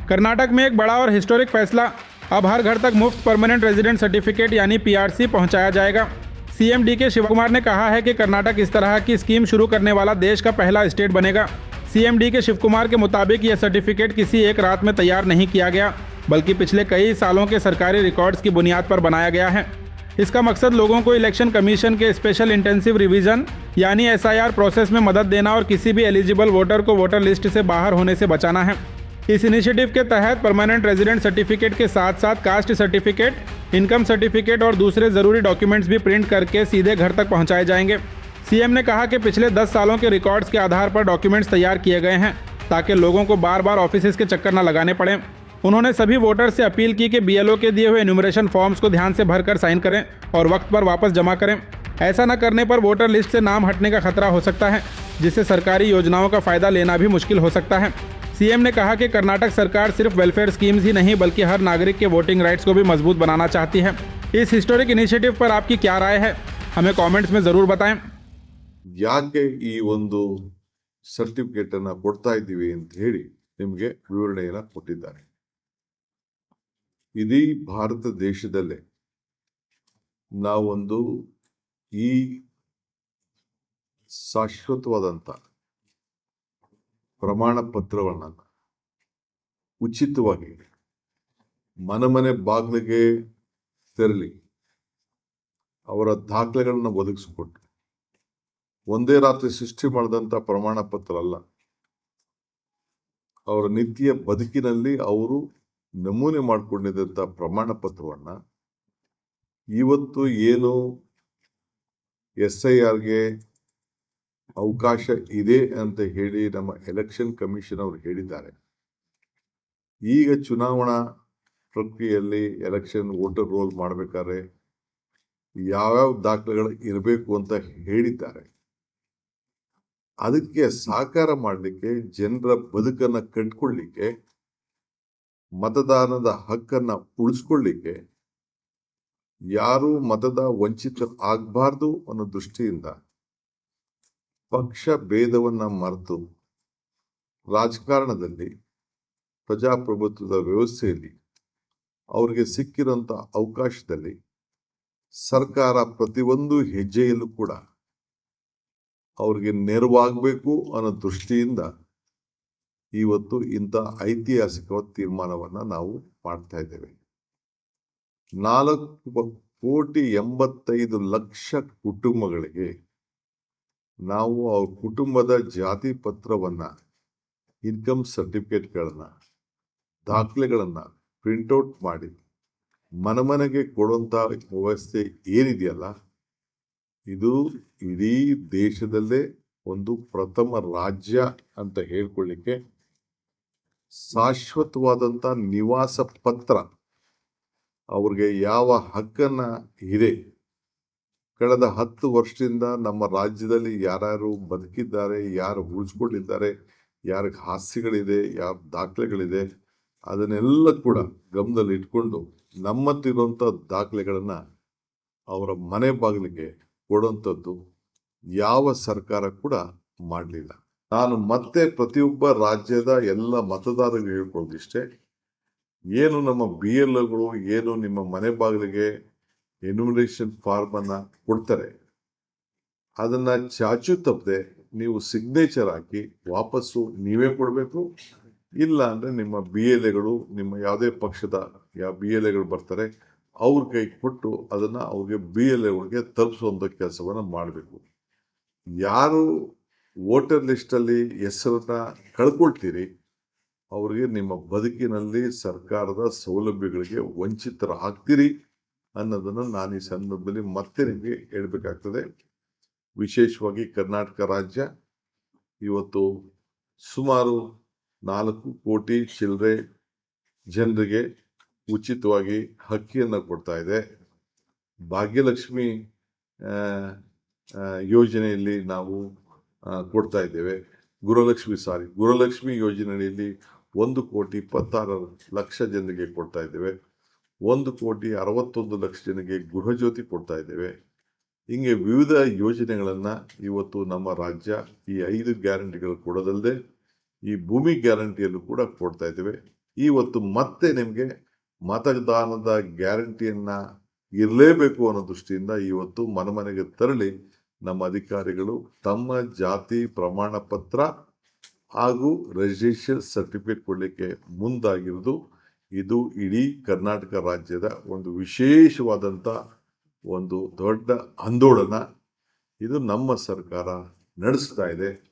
कर्नाटक में एक बड़ा और हिस्टोरिक फैसला, अब हर घर तक मुफ्त परमानेंट रेजिडेंट सर्टिफिकेट यानी पीआरसी पहुंचाया जाएगा। सीएम डीके शिवकुमार ने कहा है कि कर्नाटक इस तरह की स्कीम शुरू करने वाला देश का पहला स्टेट बनेगा। सीएम डीके शिवकुमार के मुताबिक यह सर्टिफिकेट किसी एक रात में तैयार नहीं किया गया, बल्कि पिछले कई सालों के सरकारी रिकॉर्ड्स की बुनियाद पर बनाया गया है। इसका मकसद लोगों को इलेक्शन कमीशन के स्पेशल इंटेंसिव रिवीजन यानी एसआईआर प्रोसेस में मदद देना और किसी भी एलिजिबल वोटर को वोटर लिस्ट से बाहर होने से बचाना है। इस इनिशिएटिव के तहत परमानेंट रेजिडेंट सर्टिफिकेट के साथ साथ कास्ट सर्टिफिकेट, इनकम सर्टिफिकेट और दूसरे ज़रूरी डॉक्यूमेंट्स भी प्रिंट करके सीधे घर तक पहुंचाए जाएंगे। सीएम ने कहा कि पिछले 10 सालों के रिकॉर्ड्स के आधार पर डॉक्यूमेंट्स तैयार किए गए हैं ताकि लोगों को बार बार ऑफिस के चक्कर न लगाने पड़े। उन्होंने सभी वोटर्स से अपील की कि बीएलओ के दिए हुए एन्यूमरेशन फॉर्म्स को ध्यान से भरकर साइन करें और वक्त पर वापस जमा करें। ऐसा न करने पर वोटर लिस्ट से नाम हटने का खतरा हो सकता है, जिससे सरकारी योजनाओं का फायदा लेना भी मुश्किल हो सकता है। सीएम ने कहा कि कर्नाटक सरकार सिर्फ वेलफेयर स्कीम्स ही नहीं बल्कि हर नागरिक के वोटिंग राइट्स को भी मजबूत बनाना चाहती है। इस हिस्टोरिक इनिशिएटिव पर आपकी क्या राय है, हमें कमेंट्स में ज़रूर बताएं। ಯಾಕೆ ಈ ಒಂದು ಸರ್ಟಿಫಿಕೇಟ್ ಅನ್ನ ಕೊಡ್ತಾ ಇದ್ದೀವಿ ಅಂತ ಹೇಳಿ ನಿಮಗೆ ವಿವರಣೆಯನ್ನ ಕೊಟ್ಟಿದ್ದಾರೆ. ಇಡೀ ಭಾರತ ದೇಶದಲ್ಲೇ ನಾವೊಂದು ಈ ಶಾಶ್ವತವಾದಂತ ಪ್ರಮಾಣ ಪತ್ರವನ್ನ ಉಚಿತವಾಗಿ ಮನೆ ಬಾಗಿಲಿಗೆ ತೆರಳಿ ಅವರ ದಾಖಲೆಗಳನ್ನ ಒದಗಿಸಿಕೊಟ್ಟು ಒಂದೇ ರಾತ್ರಿ ಸೃಷ್ಟಿ ಮಾಡಿದಂತ ಪ್ರಮಾಣ ಪತ್ರ ಅಲ್ಲ, ಅವರ ನಿತ್ಯ ಬದುಕಿನಲ್ಲಿ ಅವರು ನಮೂನೆ ಮಾಡಿಕೊಂಡಿದ್ದಂಥ ಪ್ರಮಾಣ ಪತ್ರವನ್ನ ಇವತ್ತು ಏನು SIRಗೆ ಅವಕಾಶ ಇದೆ ಅಂತ ಹೇಳಿ ನಮ್ಮ ಎಲೆಕ್ಷನ್ ಕಮಿಷನ್ ಅವರು ಹೇಳಿದ್ದಾರೆ. ಈಗ ಚುನಾವಣಾ ಪ್ರಕ್ರಿಯೆಯಲ್ಲಿ ಎಲೆಕ್ಷನ್ ವೋಟರ್ ರೋಲ್ ಮಾಡಬೇಕಾದ್ರೆ ಯಾವ್ಯಾವ ದಾಖಲೆಗಳು ಇರಬೇಕು ಅಂತ ಹೇಳಿದ್ದಾರೆ. ಅದಕ್ಕೆ ಸಹಕಾರ ಮಾಡಲಿಕ್ಕೆ, ಜನರ ಬದುಕನ್ನ ಕಟ್ಕೊಳ್ಳಿಕ್ಕೆ, ಮತದಾನದ ಹಕ್ಕನ್ನ ಉಳಿಸ್ಕೊಳ್ಳಿಕ್ಕೆ, ಯಾರು ಮತದ ವಂಚಿತ ಆಗಬಾರ್ದು ಅನ್ನೋ ದೃಷ್ಟಿಯಿಂದ ಪಕ್ಷ ಭೇದವನ್ನ ಮರೆತು ರಾಜಕಾರಣದಲ್ಲಿ, ಪ್ರಜಾಪ್ರಭುತ್ವದ ವ್ಯವಸ್ಥೆಯಲ್ಲಿ ಅವ್ರಿಗೆ ಸಿಕ್ಕಿರೋಂಥ ಅವಕಾಶದಲ್ಲಿ ಸರ್ಕಾರ ಪ್ರತಿಯೊಂದು ಹೆಜ್ಜೆಯಲ್ಲೂ ಕೂಡ ಅವ್ರಿಗೆ ನೆರವಾಗಬೇಕು ಅನ್ನೋ ದೃಷ್ಟಿಯಿಂದ ಇವತ್ತು ಇಂಥ ಐತಿಹಾಸಿಕ ತೀರ್ಮಾನವನ್ನ ನಾವು ಮಾಡ್ತಾ ಇದ್ದೇವೆ. 4,85,00,000 ಕುಟುಂಬಗಳಿಗೆ ನಾವು ಅವ್ರ ಕುಟುಂಬದ ಜಾತಿ ಪತ್ರವನ್ನ, ಇನ್ಕಮ್ ಸರ್ಟಿಫಿಕೇಟ್ಗಳನ್ನ, ದಾಖಲೆಗಳನ್ನ ಪ್ರಿಂಟ್ಔಟ್ ಮಾಡಿ ಮನೆಗೆ ಕೊಡುವಂತ ವ್ಯವಸ್ಥೆ ಏನಿದೆಯಲ್ಲ, ಇದು ಇಡೀ ದೇಶದಲ್ಲೇ ಒಂದು ಪ್ರಥಮ ರಾಜ್ಯ ಅಂತ ಹೇಳ್ಕೊಳ್ಳಿಕ್ಕೆ ಶಾಶ್ವತವಾದಂತ ನಿವಾಸ ಪತ್ರ ಅವ್ರಿಗೆ ಯಾವ ಹಕ್ಕನ್ನ ಇದೆ. ಕಳೆದ 10 ವರ್ಷದಿಂದ ನಮ್ಮ ರಾಜ್ಯದಲ್ಲಿ ಯಾರ್ಯಾರು ಬದುಕಿದ್ದಾರೆ, ಯಾರು ಉಳಿಸ್ಕೊಂಡಿದ್ದಾರೆ, ಯಾರಿಗೆ ಆಸ್ತಿಗಳಿದೆ, ಯಾರ ದಾಖಲೆಗಳಿದೆ, ಅದನ್ನೆಲ್ಲ ಕೂಡ ಗಮನದಲ್ಲಿ ಇಟ್ಕೊಂಡು ನಮ್ಮತ್ತಿರುವಂಥ ದಾಖಲೆಗಳನ್ನ ಅವರ ಮನೆ ಬಾಗಿಲಿಗೆ ಕೊಡುವಂಥದ್ದು ಯಾವ ಸರ್ಕಾರ ಕೂಡ ಮಾಡಲಿಲ್ಲ. ನಾನು ಮತ್ತೆ ಪ್ರತಿಯೊಬ್ಬ ರಾಜ್ಯದ ಎಲ್ಲ ಮತದಾರರಿಗೆ ಹೇಳ್ಕೊಳ್ಳೋದಿಷ್ಟೇ, ಏನು ನಮ್ಮ BLOಗಳು ಏನು ನಿಮ್ಮ ಮನೆ ಬಾಗಿಲಿಗೆ ಎನ್ಯುಮರೇಷನ್ ಫಾರ್ಮ್ ಅನ್ನ ಕೊಡ್ತಾರೆ, ಅದನ್ನ ಚಾಚು ತಪ್ಪದೆ ನೀವು ಸಿಗ್ನೇಚರ್ ಹಾಕಿ ವಾಪಸ್ಸು ನೀವೇ ಕೊಡಬೇಕು. ಇಲ್ಲ ಅಂದ್ರೆ ನಿಮ್ಮ BLAಗಳು, ನಿಮ್ಮ ಯಾವುದೇ ಪಕ್ಷದ ಯಾವ BLAಗಳು ಬರ್ತಾರೆ ಅವ್ರ ಕೈ ಕೊಟ್ಟು ಅದನ್ನ ಅವ್ರಿಗೆ BLAಗಳಿಗೆ ತಲುಪಿಸುವಂತ ಕೆಲಸವನ್ನ ಮಾಡಬೇಕು. ಯಾರು ವೋಟರ್ ಲಿಸ್ಟ್ ಅಲ್ಲಿ ಹೆಸರನ್ನ ಕಳ್ಕೊಳ್ತೀರಿ ಅವ್ರಿಗೆ ನಿಮ್ಮ ಬದುಕಿನಲ್ಲಿ ಸರ್ಕಾರದ ಸೌಲಭ್ಯಗಳಿಗೆ ವಂಚಿತರಾಗ್ತೀರಿ ಅನ್ನೋದನ್ನ ನಾನು ಈ ಸಂದರ್ಭದಲ್ಲಿ ಮತ್ತೆ ನಿಮಗೆ ಹೇಳ್ಬೇಕಾಗ್ತದೆ. ವಿಶೇಷವಾಗಿ ಕರ್ನಾಟಕ ರಾಜ್ಯ ಇವತ್ತು ಸುಮಾರು 4 ಕೋಟಿ ಚಿಲ್ಲರೆ ಜನರಿಗೆ ಉಚಿತವಾಗಿ ಅಕ್ಕಿಯನ್ನು ಕೊಡ್ತಾ ಇದೆ. ಭಾಗ್ಯಲಕ್ಷ್ಮಿ ಯೋಜನೆಯಲ್ಲಿ ನಾವು ಕೊಡ್ತಾ ಇದ್ದೇವೆ. ಗುರುಲಕ್ಷ್ಮಿ ಯೋಜನೆಯಲ್ಲಿ 1,26,00,000 ಜನರಿಗೆ ಕೊಡ್ತಾ ಇದ್ದೇವೆ. 1,61,00,000 ಜನರಿಗೆ ಗೃಹಜ್ಯೋತಿ ಕೊಡ್ತಾ ಇದ್ದೇವೆ. ಹಿಂಗೆ ವಿವಿಧ ಯೋಜನೆಗಳನ್ನ ಇವತ್ತು ನಮ್ಮ ರಾಜ್ಯ ಈ 5 ಗ್ಯಾರಂಟಿಗಳು ಕೊಡೋದಲ್ಲದೆ ಈ ಭೂಮಿ ಗ್ಯಾರಂಟಿಯಲ್ಲೂ ಕೂಡ ಕೊಡ್ತಾ ಇದ್ದೇವೆ. ಇವತ್ತು ಮತ್ತೆ ನಿಮಗೆ ಮತದಾನದ ಗ್ಯಾರಂಟಿಯನ್ನ ಇರಲೇಬೇಕು ಅನ್ನೋ ದೃಷ್ಟಿಯಿಂದ ಇವತ್ತು ಮನೆಗೆ ತೆರಳಿ ನಮ್ಮ ಅಧಿಕಾರಿಗಳು ತಮ್ಮ ಜಾತಿ ಪ್ರಮಾಣ ಪತ್ರ ಹಾಗೂ ರಿಜಿಸ್ಟ್ರೇಷನ್ ಸರ್ಟಿಫಿಕೇಟ್ ಕೊಡಲಿಕ್ಕೆ ಮುಂದಾಗಿರೋದು ಇದು ಇಡೀ ಕರ್ನಾಟಕ ರಾಜ್ಯದ ಒಂದು ವಿಶೇಷವಾದಂಥ ಒಂದು ದೊಡ್ಡ ಆಂದೋಲನ. ಇದು ನಮ್ಮ ಸರ್ಕಾರ ನಡೆಸ್ತಾ ಇದೆ.